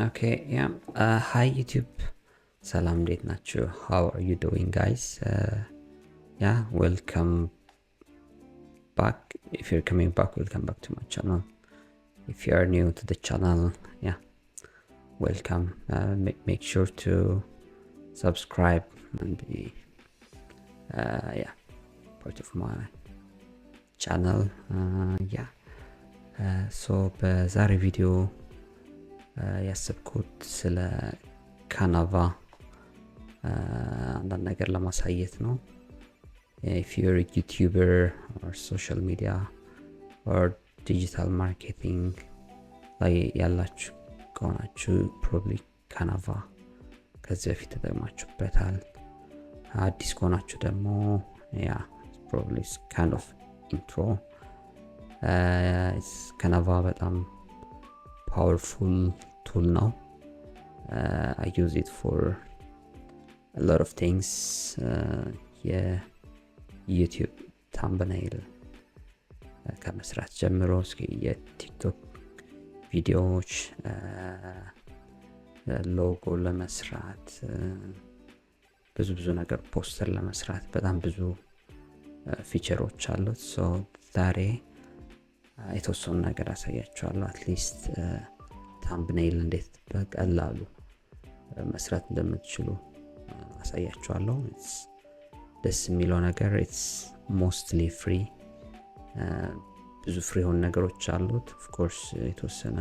Okay, yeah. Hi YouTube. Salam እንዴት ናችሁ? How are you doing, guys? Yeah, welcome back. If you're coming back, welcome back to my channel. If you are new to the channel, yeah, welcome. Make sure to subscribe and be yeah, part of my channel. Yeah. So በዛሬ ቪዲዮ ያሰብኩት ስለ ካንቫ አንዳንድ ነገር ለማሳየት ነው። if you're a YouTuber or social media or digital marketing ላይ ያላችሁ ከሆናችሁ probably ካንቫ ከዚህ በፊት ተጠቅማችሁበታል። አዲስ ከሆናችሁ ደግሞ yeah, probably it's kind of intro. ካንቫ በጣም powerful tool now. I use it for a lot of things. የዩቲዩብ ታምኔል ከመስራት ጀምሮ እስከ የቲክቶክ ቪዲዮዎች ሎጎ ለመስራት ብዙ ነገር ፖስተር ለመስራት በጣም ብዙ ፊቸሮች አሉት። ሶ ዛሬ የተወሰኑ ነገር አሳያችኋለሁ። አትሊስት ታምኔል እንዴት በቀላሉ መስራት እንደምትችሉ አሳያችኋለሁ። ደስ የሚለው ነገር it's mostly free. ብዙ ፍሪ የሆኑ ነገሮች አሉት። of course የተወሰነ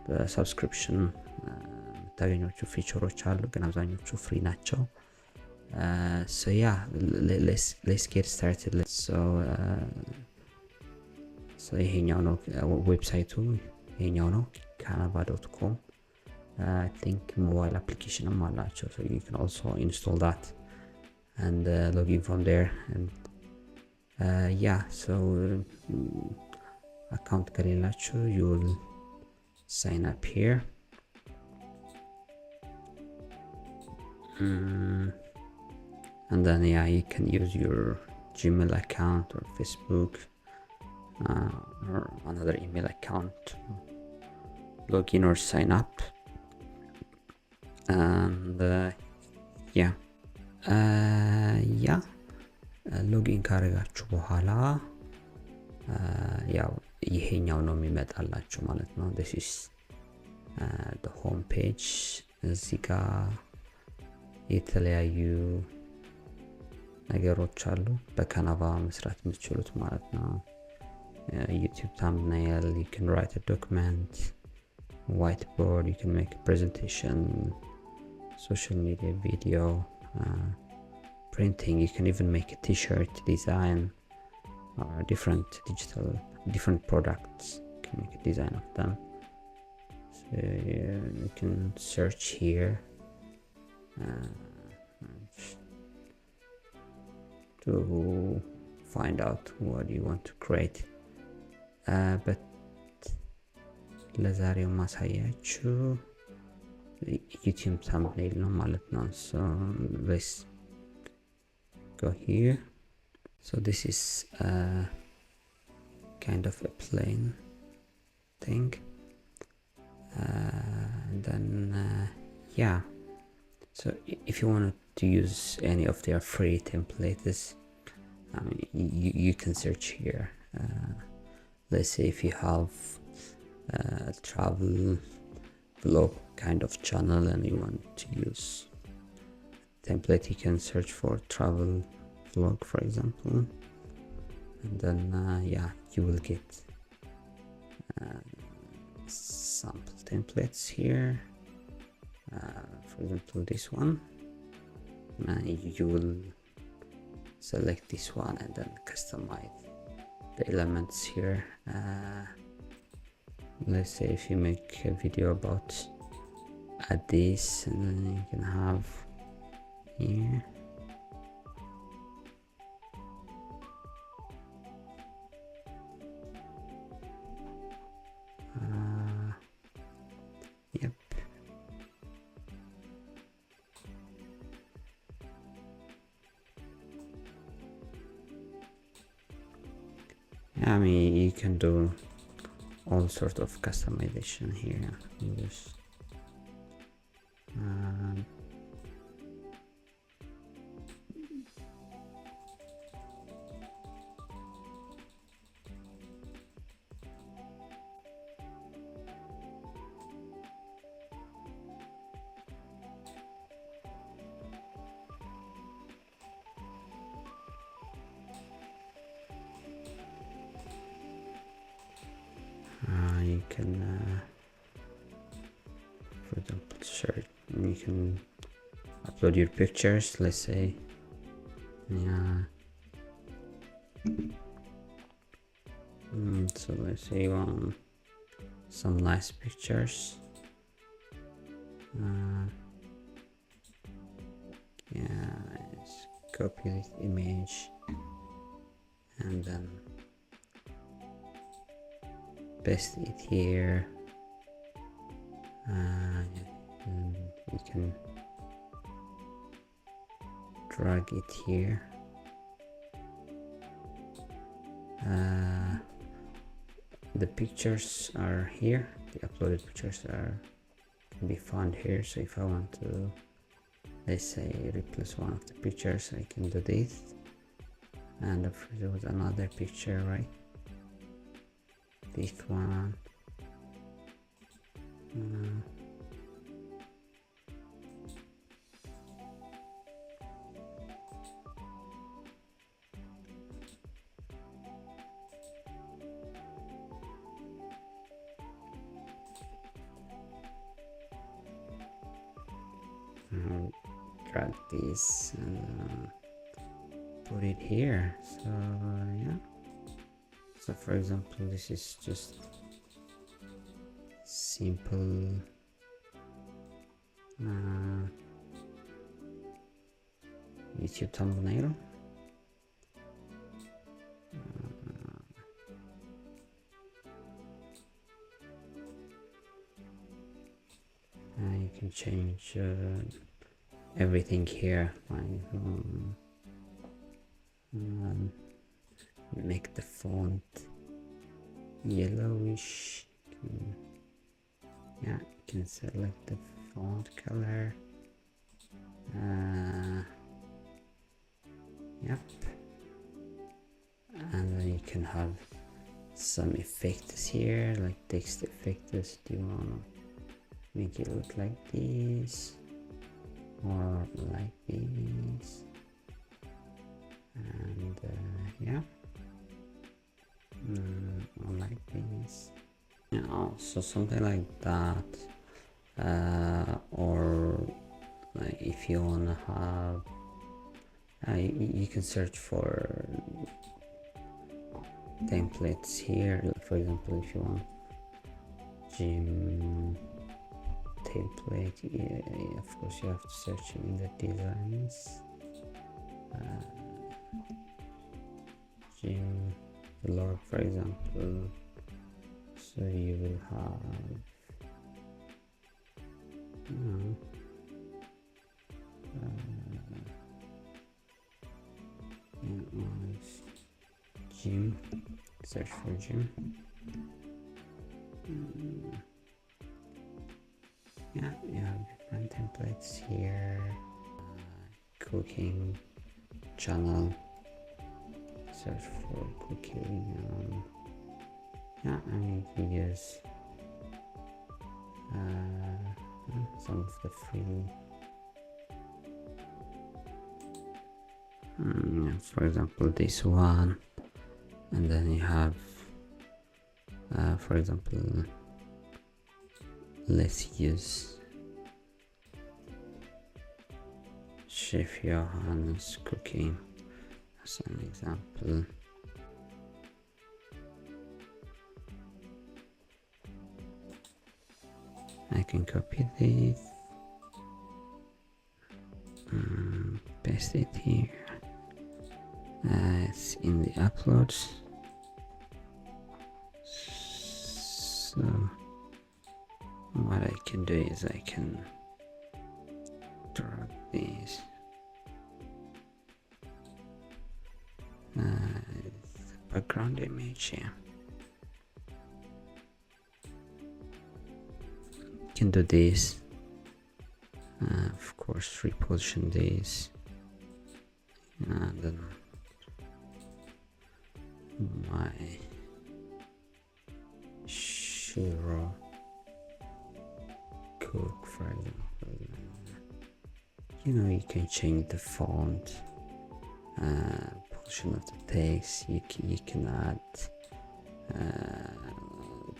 በሰብስክሪፕሽን የምታገኟቸው ፊቸሮች አሉ፣ ግን አብዛኞቹ ፍሪ ናቸው። so yeah, let's get started. so ይሄኛው ነው ዌብሳይቱ፣ ይሄኛው ነው canva.com. I think mobile application አላቸው, so you can also install that and log in from there. And yeah, so account ከሌላችሁ you will sign up here. And then yeah, you can use your Gmail account or Facebook or another email account, log in or sign up. And yeah, ሎጊን ካረጋችሁ በኋላ ያው ይሄኛው ነው የሚመጣላችሁ ማለት ነው። this is the home page. እዚህ ጋር የተለያዩ ነገሮች አሉ በካንቫ መስራት የምትችሉት ማለት ነው። YouTube thumbnail, you can write a document, whiteboard, you can make a presentation, social media video, printing, you can even make a t-shirt design or different products, you can make a design of them. So you can search here to find out what you want to create. but ለዛሬው ማሳያችሁ ዩቲዩብ ታምኔል ነው ማለት ነው። so let's go here. So this is kind of a plain thing, and then yeah, so if you want to use any of their free templates, you can search here. Let's say if you have a travel vlog kind of channel and you want to use template, you can search for travel vlog, for example, and then yeah, you will get sample templates here. For example, this one, you will select this one and then customize the elements here. Let's say if you make a video about this, and then you can have here yep. I mean, you can do all sort of customization here. Just can for example search, you can upload your pictures, let's say. Yeah. So let's say you want some nice pictures. Yeah, let's copy this image and then paste it here. And you can drag it here. The pictures are here, the uploaded pictures can be found here. So if I want to, let's say, replace one of the pictures, I can do this, and if there was another picture, right, this one, drag this and put it here. So yeah, so for example, this is just simple YouTube thumbnail. You can change everything here, like make the font yellowish. Yeah, you can select the font color. Yep, and then you can have some effects here, like text effects. Do you want to make it look like this or like this? And yeah, or like this. Yeah, also something like that. Or like if you wanna have, you can search for templates here. For example, if you want gym template, yeah, of course you have to search in the designs. Gym blog, for example. So you will have gym, search for gym. Yeah, you have different templates here. Cooking channel, search for cooking. Yeah, I mean, you can use some of the free, for example, this one, and then you have, for example, let's use Chef Johannes cooking as an example. I can copy this, paste it here. It's in the uploads. So what I can do is I can drag this. Background image here. Can do this, of course reposition this, and then my Shiro cook, for example. You can change the font, position of the text. You can add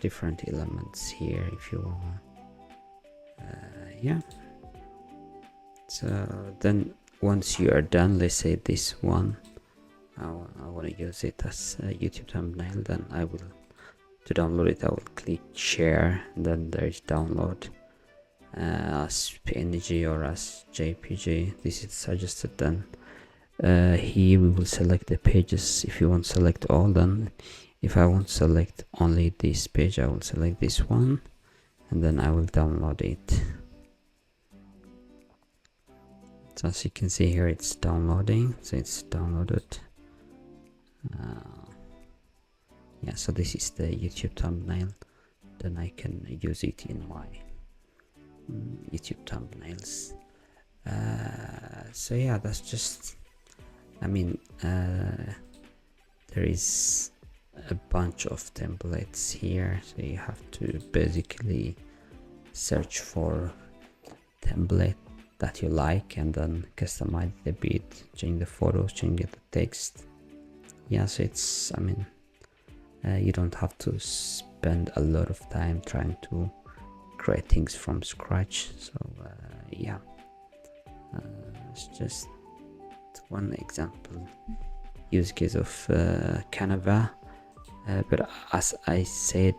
different elements here if you want. Yeah, so then once you are done, let's say this one, I want to use it as a YouTube thumbnail, then I will, to download it, I will click share, then there is download as PNG or as JPG. This is suggested. Then here we will select the pages. If you want to select all, then if I want to select only this page, I will select this one, and then I will download it. So as you can see here, it's downloading, so it's downloaded. Yeah, so this is the YouTube thumbnail. Then I can use it in my YouTube thumbnails. So yeah, that's just, I mean, there is a bunch of templates here, so you have to basically search for template that you like and then customize it a bit, change the photos, change the text. Yeah, so it's, I mean, you don't have to spend a lot of time trying to create things from scratch. So yeah, it's just one example use case of Canva, but as I said,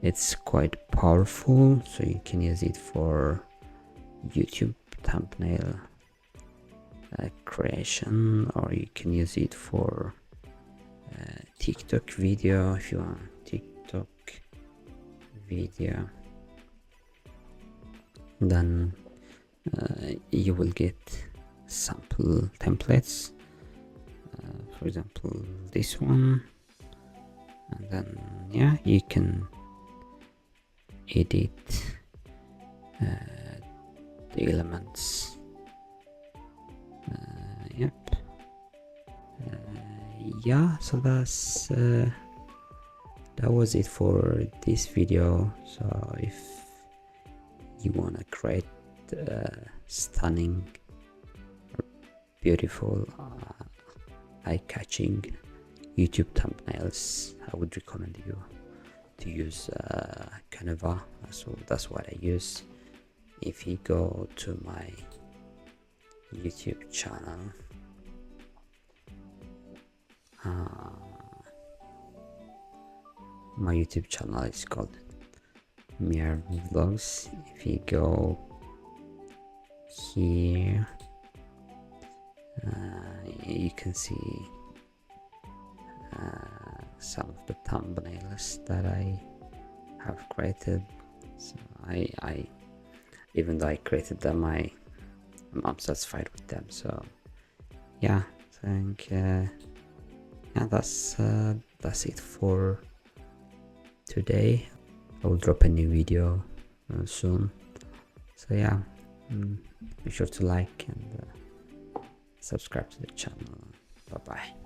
it's quite powerful, so you can use it for YouTube thumbnail creation, or you can use it for TikTok video if you want TikTok video. Then you will get sample templates, for example this one, and then yeah, you can edit the elements. Yep. Yeah, so that's that was it for this video. So if you want to create stunning, beautiful, eye-catching YouTube thumbnails, I would recommend you to use Canva. So that's what I use. If you go to my YouTube channel, my YouTube channel is called Mere Vlogs. If you go here, you can see some of the thumbnails that I have created. So I even though I created them, I'm satisfied with them. So yeah, I think yeah, that's it for today. I will drop a new video soon. So yeah, be sure to like and subscribe to the channel. Bye bye.